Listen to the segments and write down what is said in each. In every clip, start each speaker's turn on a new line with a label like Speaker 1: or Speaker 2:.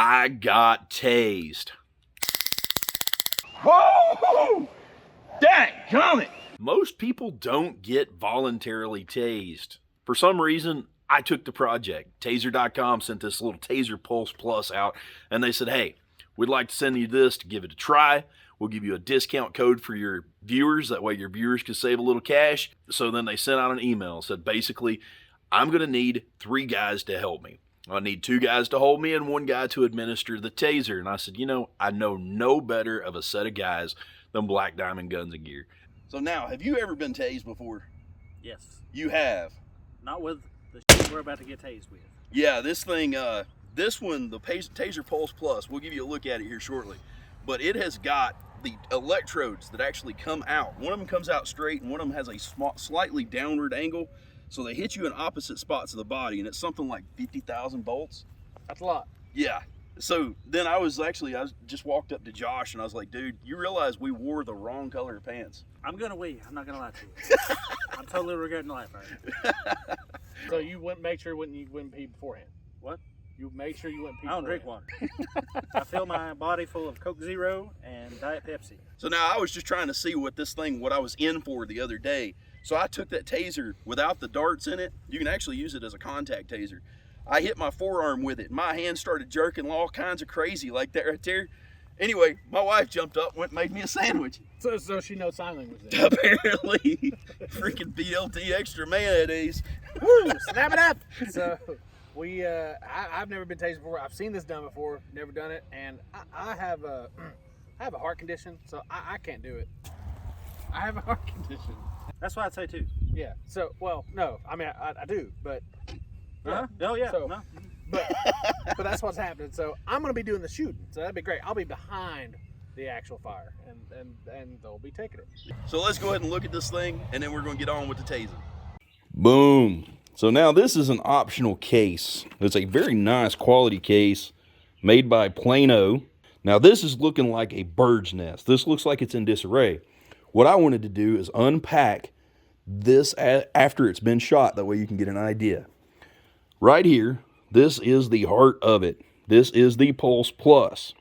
Speaker 1: I got tased.
Speaker 2: Whoa! Dang,
Speaker 1: Most people don't get voluntarily tased. For some reason, I took the project. TASER.com sent this little TASER Pulse Plus out, and they said, hey, we'd like to send you this to give it a try. We'll give you a discount code for your viewers. That way your viewers can save a little cash. So then they sent out an email. Said, basically, I'm going to need 3 guys to help me. I need 2 guys to hold me and 1 guy to administer the taser. And I said, you know, I know no better of a set of guys than Black Diamond Guns and Gear. So now, have you ever been tased before?
Speaker 3: Yes.
Speaker 1: You have?
Speaker 3: Not with the shit we're about to get tased with.
Speaker 1: Yeah, this thing, this one, the TASER Pulse Plus, we'll give you a look at it here shortly. But it has got the electrodes that actually come out. One of them comes out straight and one of them has a slightly downward angle. So they hit you in opposite spots of the body, and it's something like 50,000 volts.
Speaker 3: That's a lot.
Speaker 1: Yeah. So then I just walked up to Josh and I was like, dude, you realize we wore the wrong color pants?
Speaker 3: I'm not gonna lie to you. I'm totally regretting life right now.
Speaker 4: So you make sure you wouldn't pee beforehand.
Speaker 3: What?
Speaker 4: You make sure you wouldn't pee.
Speaker 3: I don't drink water. I fill my body full of Coke Zero and Diet Pepsi.
Speaker 1: So now I was just trying to see what I was in for the other day. So I took that taser without the darts in it. You can actually use it as a contact taser. I hit my forearm with it. My hand started jerking all kinds of crazy like that right there. Anyway, my wife jumped up and went and made me a sandwich.
Speaker 4: So she knows sign language then.
Speaker 1: Apparently. Freaking BLT extra mayonnaise.
Speaker 4: Woo, snap it up. So I've never been tased before. I've seen this done before, never done it. And I have a heart condition, so I can't do it. I have a heart condition.
Speaker 3: That's what I'd say too.
Speaker 4: Yeah. So, well, no, I mean, I do, but.
Speaker 3: Yeah. Oh yeah.
Speaker 4: So,
Speaker 3: no.
Speaker 4: But that's what's happening. So I'm going to be doing the shooting. So that'd be great. I'll be behind the actual fire, and they'll be taking it.
Speaker 1: So let's go ahead and look at this thing, and then we're going to get on with the tasing. Boom. So now this is an optional case. It's a very nice quality case made by Plano. Now this is looking like a bird's nest. This looks like it's in disarray. What I wanted to do is unpack this after it's been shot. That way you can get an idea. Right here, this is the heart of it. This is the Pulse Plus.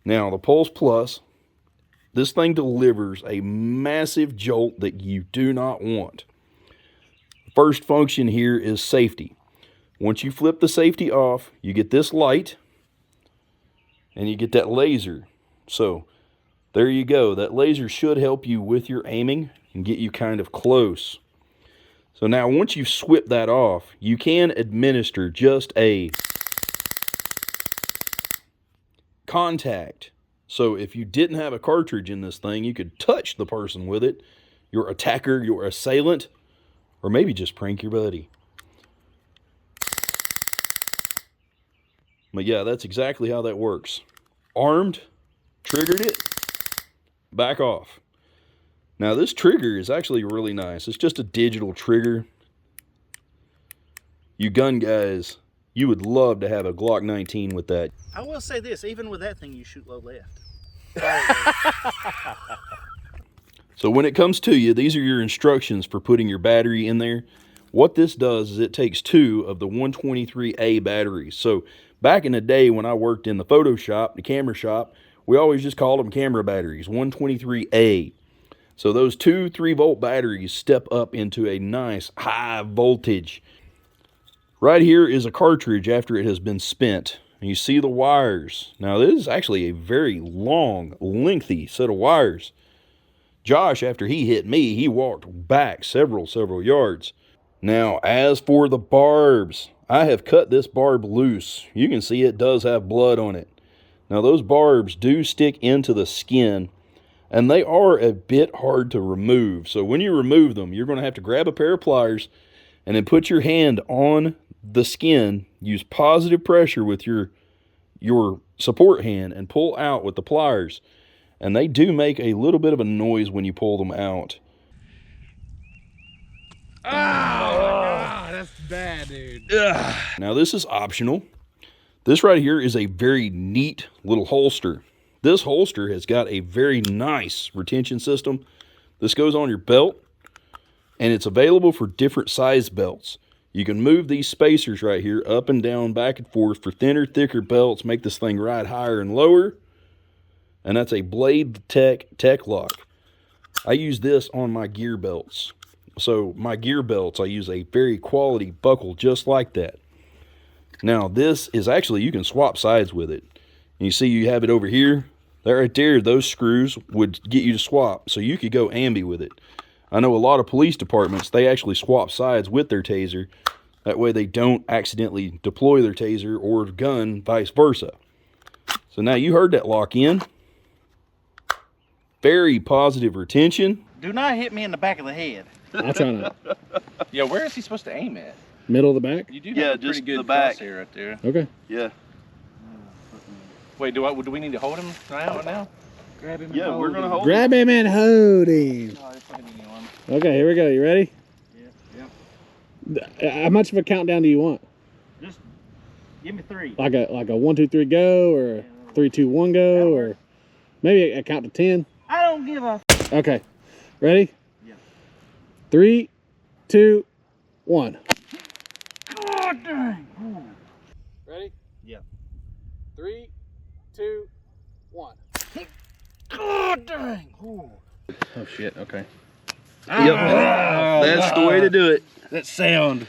Speaker 1: Now, the Pulse Plus, this thing delivers a massive jolt that you do not want. First function here is safety. Once you flip the safety off, you get this light, and you get that laser. So, there you go. That laser should help you with your aiming and get you kind of close. So now once you swip that off, you can administer just a contact. So if you didn't have a cartridge in this thing, you could touch the person with it, your attacker, your assailant, or maybe just prank your buddy. But yeah, that's exactly how that works. Armed, triggered it, back off. Now this trigger is actually really nice. It's just a digital trigger. You gun guys, you would love to have a Glock 19 with that.
Speaker 3: I will say this, even with that thing, you shoot low left.
Speaker 1: So when it comes to you, these are your instructions for putting your battery in there. What this does is it takes 2 of the 123A batteries. So back in the day when I worked in the photo shop, the camera shop, we always just called them camera batteries, 123A. So those 2 3-volt batteries step up into a nice high voltage. Right here is a cartridge after it has been spent. And you see the wires. Now this is actually a very long, lengthy set of wires. Josh, after he hit me, he walked back several yards. Now, as for the barbs, I have cut this barb loose. You can see it does have blood on it. Now those barbs do stick into the skin, and they are a bit hard to remove. So when you remove them, you're going to have to grab a pair of pliers and then put your hand on the skin, use positive pressure with your support hand, and pull out with the pliers. And they do make a little bit of a noise when you pull them out.
Speaker 4: Oh, that's bad, dude.
Speaker 1: Ugh. Now this is optional. This right here is a very neat little holster. This holster has got a very nice retention system. This goes on your belt, and it's available for different size belts. You can move these spacers right here up and down, back and forth for thinner, thicker belts, make this thing ride higher and lower. And that's a Blade Tech lock. I use this on my gear belts. So my gear belts, I use a very quality buckle just like that. Now this is actually, you can swap sides with it. And you see you have it over here. That right there, those screws would get you to swap. So you could go ambi with it. I know a lot of police departments, they actually swap sides with their taser. That way they don't accidentally deploy their taser or gun, vice versa. So now you heard that lock in. Very positive retention.
Speaker 3: Do not hit me in the back of the head.
Speaker 5: I'll try not.
Speaker 6: Yeah, where is he supposed to aim at?
Speaker 5: Middle of the back?
Speaker 6: You do
Speaker 1: Yeah,
Speaker 6: have a
Speaker 1: just
Speaker 6: pretty good
Speaker 1: the back.
Speaker 6: crosshair right there.
Speaker 5: Okay.
Speaker 1: Yeah.
Speaker 6: Wait, do we need to hold him right now?
Speaker 3: Grab him and
Speaker 1: Yeah, we're gonna hold.
Speaker 5: Grab him and hold him.
Speaker 6: Oh, it's fucking me on.
Speaker 5: Okay, here we go. You ready?
Speaker 3: Yeah.
Speaker 5: How much of a countdown do you want?
Speaker 3: Just give me 3.
Speaker 5: Like a 1, 2, 3 go, or 3, 2, 1 go, or maybe a count to 10?
Speaker 3: I don't give a.
Speaker 5: Okay. Ready?
Speaker 3: Yeah.
Speaker 5: 3, 2, 1.
Speaker 3: God dang.
Speaker 4: Ready?
Speaker 3: Yeah.
Speaker 4: 3, 2, 1.
Speaker 3: God dang. Ooh.
Speaker 6: Oh shit, okay.
Speaker 1: Yep. That's the way to do it.
Speaker 3: That sound.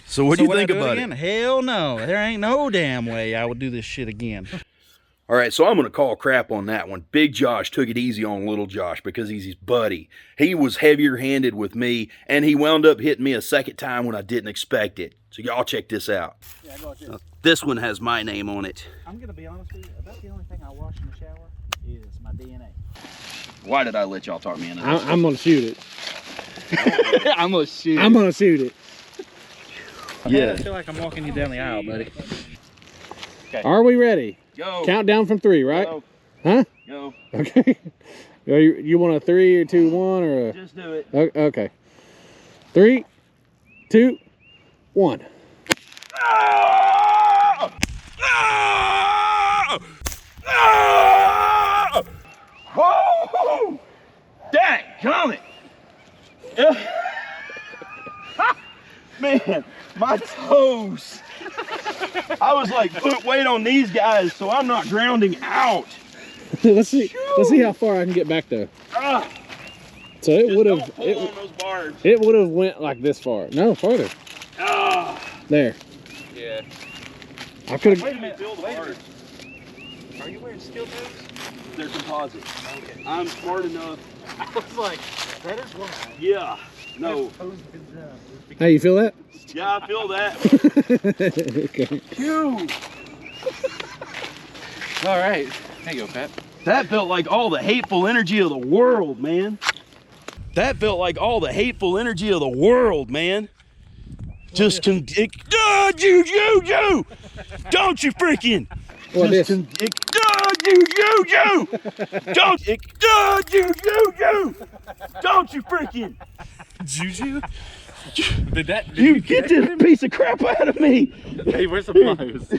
Speaker 1: So what do you think
Speaker 3: would I do
Speaker 1: about
Speaker 3: again?
Speaker 1: it?
Speaker 3: Hell no. There ain't no damn way I would do this shit again.
Speaker 1: All right, so I'm going to call crap on that one. Big Josh took it easy on Little Josh because he's his buddy. He was heavier-handed with me, and he wound up hitting me a second time when I didn't expect it. So y'all check this out.
Speaker 3: Yeah, I got you.
Speaker 1: This one has my name on it.
Speaker 3: I'm going to be honest with you. About the only thing I wash in the shower is my DNA.
Speaker 1: Why did I let y'all talk me into this?
Speaker 5: I'm going to shoot it.
Speaker 6: I'm gonna shoot.
Speaker 5: I'm going to shoot it.
Speaker 1: Yeah.
Speaker 3: I feel like I'm walking you down the aisle, buddy.
Speaker 5: Are we ready?
Speaker 1: Go.
Speaker 5: Count down from 3, right?
Speaker 1: Go.
Speaker 5: Huh?
Speaker 1: Go.
Speaker 5: Okay. You want a 3 or 2, 1 or a...
Speaker 1: Just do it.
Speaker 5: Okay. 3, 2, 1.
Speaker 1: Ah! Ah! Ah! Whoa! Dang, gummit! Man, my toes. I was like, put weight on these guys so I'm not grounding out.
Speaker 5: Let's see how far I can get back there.
Speaker 1: Ah,
Speaker 5: So it would
Speaker 1: don't
Speaker 5: have
Speaker 1: pull on those bars.
Speaker 5: it would have went like this far. No, farther.
Speaker 1: Ah,
Speaker 5: There.
Speaker 6: Yeah.
Speaker 5: I could have.
Speaker 1: wait a minute, feel the bars.
Speaker 3: Are you wearing steel toes?
Speaker 1: They're composite. Okay. I'm smart enough.
Speaker 3: I was like, that is why.
Speaker 1: Yeah. No.
Speaker 5: Hey, you feel that?
Speaker 1: Yeah, I feel that.
Speaker 5: Okay.
Speaker 1: Phew.
Speaker 6: All right. There you go, Pat.
Speaker 1: That felt like all the hateful energy of the world, man. That felt like all the hateful energy of the world, man. Just you! Don't you freaking!
Speaker 5: Well, this.
Speaker 1: You! Don't you freaking!
Speaker 6: Juju? Did that?
Speaker 1: You get this piece of crap out of me!
Speaker 6: Hey, where's the pliers?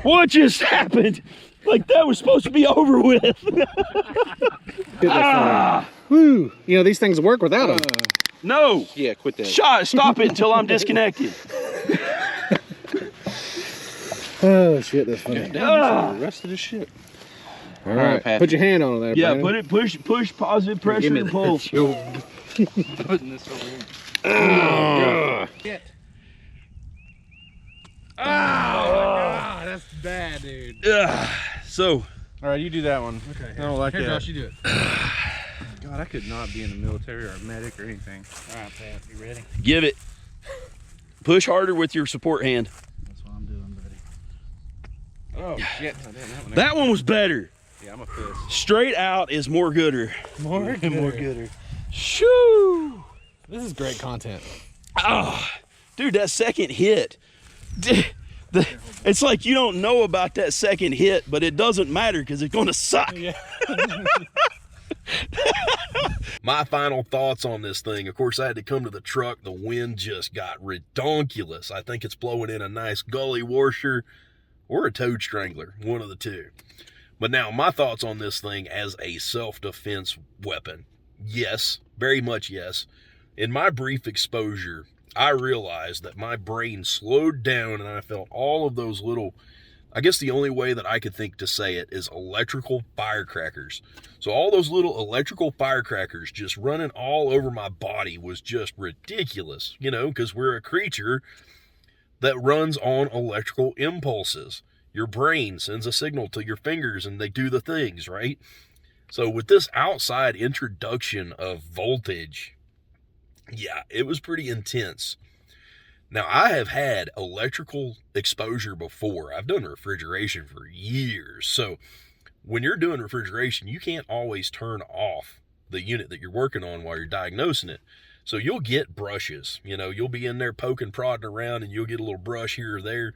Speaker 1: What just happened? Like that was supposed to be over with.
Speaker 5: Whew. You know, these things work without them.
Speaker 1: No!
Speaker 6: Yeah, quit that.
Speaker 1: Stop it until I'm disconnected.
Speaker 5: Oh, shit, that's funny.
Speaker 1: Ah.
Speaker 6: The rest of the shit.
Speaker 5: All right,
Speaker 6: Pat.
Speaker 5: put your hand on it there,
Speaker 1: Yeah,
Speaker 5: Brandon.
Speaker 1: push positive pressure and pull.
Speaker 6: Putting this over here.
Speaker 3: Shit.
Speaker 4: Oh, God, that's bad, dude.
Speaker 1: So,
Speaker 6: All right, you do that one.
Speaker 4: Okay,
Speaker 6: I don't like
Speaker 4: here,
Speaker 6: that.
Speaker 4: Josh, you do it.
Speaker 6: God, I could not be in the military or a medic or anything.
Speaker 3: All right, Pat, you ready?
Speaker 1: give it. Push harder with your support hand.
Speaker 3: That's what I'm doing, buddy.
Speaker 6: Oh shit! I didn't have one.
Speaker 1: That one was better.
Speaker 6: Yeah, I'm a puss.
Speaker 1: Straight out is more gooder.
Speaker 5: More gooder.
Speaker 1: Shoo!
Speaker 4: This is great content.
Speaker 1: Oh, dude, that second hit. It's like you don't know about that second hit, but it doesn't matter because it's going to suck.
Speaker 4: Yeah.
Speaker 1: My final thoughts on this thing. Of course, I had to come to the truck. The wind just got redonkulous. I think it's blowing in a nice gully washer or a toad strangler, one of the two. But now, my thoughts on this thing as a self-defense weapon. Yes, very much yes. In my brief exposure, I realized that my brain slowed down and I felt all of those little, I guess the only way that I could think to say it is electrical firecrackers. So all those little electrical firecrackers just running all over my body was just ridiculous, you know, because we're a creature that runs on electrical impulses. Your brain sends a signal to your fingers and they do the things, right? So with this outside introduction of voltage, yeah, it was pretty intense. Now, I have had electrical exposure before. I've done refrigeration for years. So when you're doing refrigeration, you can't always turn off the unit that you're working on while you're diagnosing it. So you'll get brushes. You know, you'll be in there poking, prodding around, and you'll get a little brush here or there.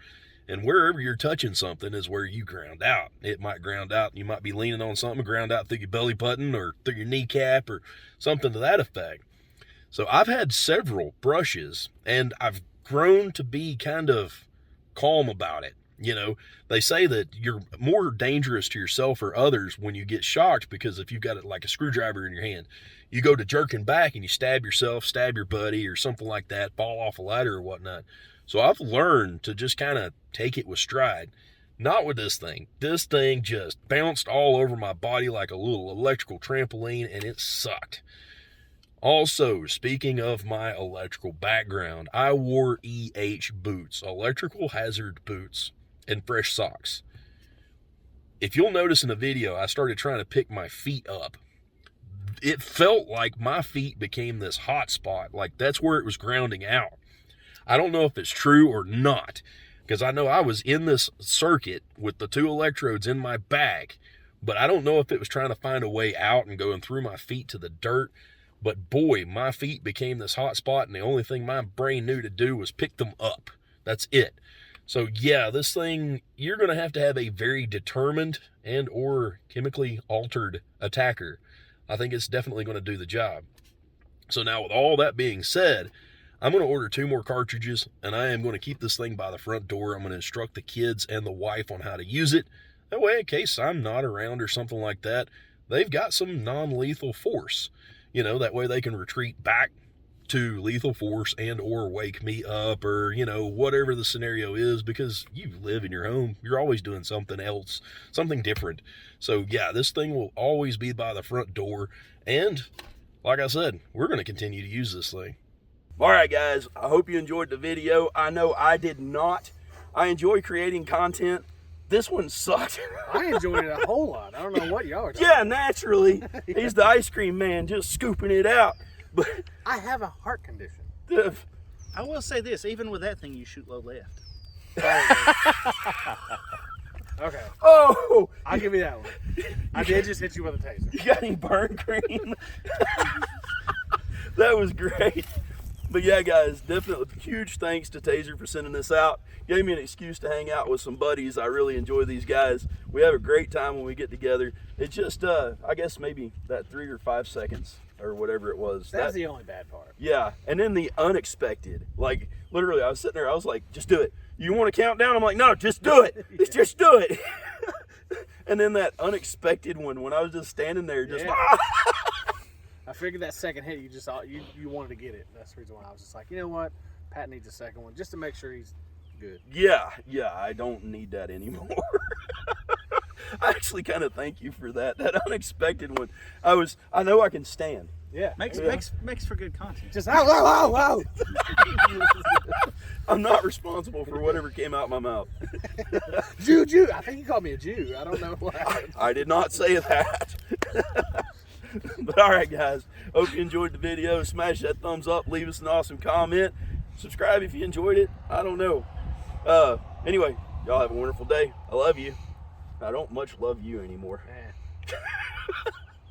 Speaker 1: And wherever you're touching something is where you ground out. It might ground out. You might be leaning on something, ground out through your belly button or through your kneecap or something to that effect. So I've had several brushes, and I've grown to be kind of calm about it. You know, they say that you're more dangerous to yourself or others when you get shocked, because if you've got it like a screwdriver in your hand, you go to jerking back and you stab yourself, stab your buddy or something like that, fall off a ladder or whatnot. So I've learned to just kind of take it with stride. Not with this thing. This thing just bounced all over my body like a little electrical trampoline, and it sucked. Also, speaking of my electrical background, I wore EH boots, electrical hazard boots, and fresh socks. If you'll notice in the video, I started trying to pick my feet up. It felt like my feet became this hot spot, like that's where it was grounding out. I don't know if it's true or not, because I know I was in this circuit with the 2 electrodes in my back, but I don't know if it was trying to find a way out and going through my feet to the dirt. But boy, my feet became this hot spot, and the only thing my brain knew to do was pick them up. That's it. So yeah, this thing, you're going to have a very determined and or chemically altered attacker. I think it's definitely going to do the job. So now with all that being said, I'm going to order 2 more cartridges, and I am going to keep this thing by the front door. I'm going to instruct the kids and the wife on how to use it. That way, in case I'm not around or something like that, they've got some non-lethal force. You know, that way they can retreat back to lethal force and or wake me up, or, you know, whatever the scenario is, because you live in your home. You're always doing something else, something different. So yeah, this thing will always be by the front door. And like I said, we're going to continue to use this thing. All right, guys, I hope you enjoyed the video. I know I did not. I enjoy creating content. This one sucked.
Speaker 4: I enjoyed it a whole lot. I don't know what y'all are talking
Speaker 1: Yeah, naturally. He's the ice cream man, just scooping it out. But
Speaker 4: I have a heart condition.
Speaker 3: I will say this, even with that thing, you shoot low left.
Speaker 4: Okay.
Speaker 1: Oh!
Speaker 4: I'll give you that one. I did just hit you with a taser.
Speaker 1: You got any burn cream? That was great. But yeah, guys, definitely huge thanks to TASER for sending this out. Gave me an excuse to hang out with some buddies. I really enjoy these guys. We have a great time when we get together. It's just, I guess maybe that 3 or 5 seconds or whatever it was.
Speaker 4: That's the only bad part.
Speaker 1: Yeah, and then the unexpected. Like, literally, I was sitting there, I was like, just do it. You want to count down? I'm like, no, just do it.
Speaker 4: Yeah.
Speaker 1: Just do it. And then that unexpected one, when I was just standing there, just
Speaker 4: I figured that second hit, you wanted to get it. That's the reason why I was just like, you know what? Pat needs a second one just to make sure he's good.
Speaker 1: Yeah, I don't need that anymore. I actually kind of thank you for that unexpected one. I know I can stand.
Speaker 4: Yeah.
Speaker 3: Makes for good content.
Speaker 4: Just ow.
Speaker 1: I'm not responsible for whatever came out my mouth.
Speaker 4: Jew. I think you called me a Jew. I don't know what happened.
Speaker 1: I did not say that. But all right, guys, hope you enjoyed the video. Smash that thumbs up, leave us an awesome comment, subscribe if you enjoyed it. I don't know. Anyway, y'all have a wonderful day. I love you. I don't much love you anymore.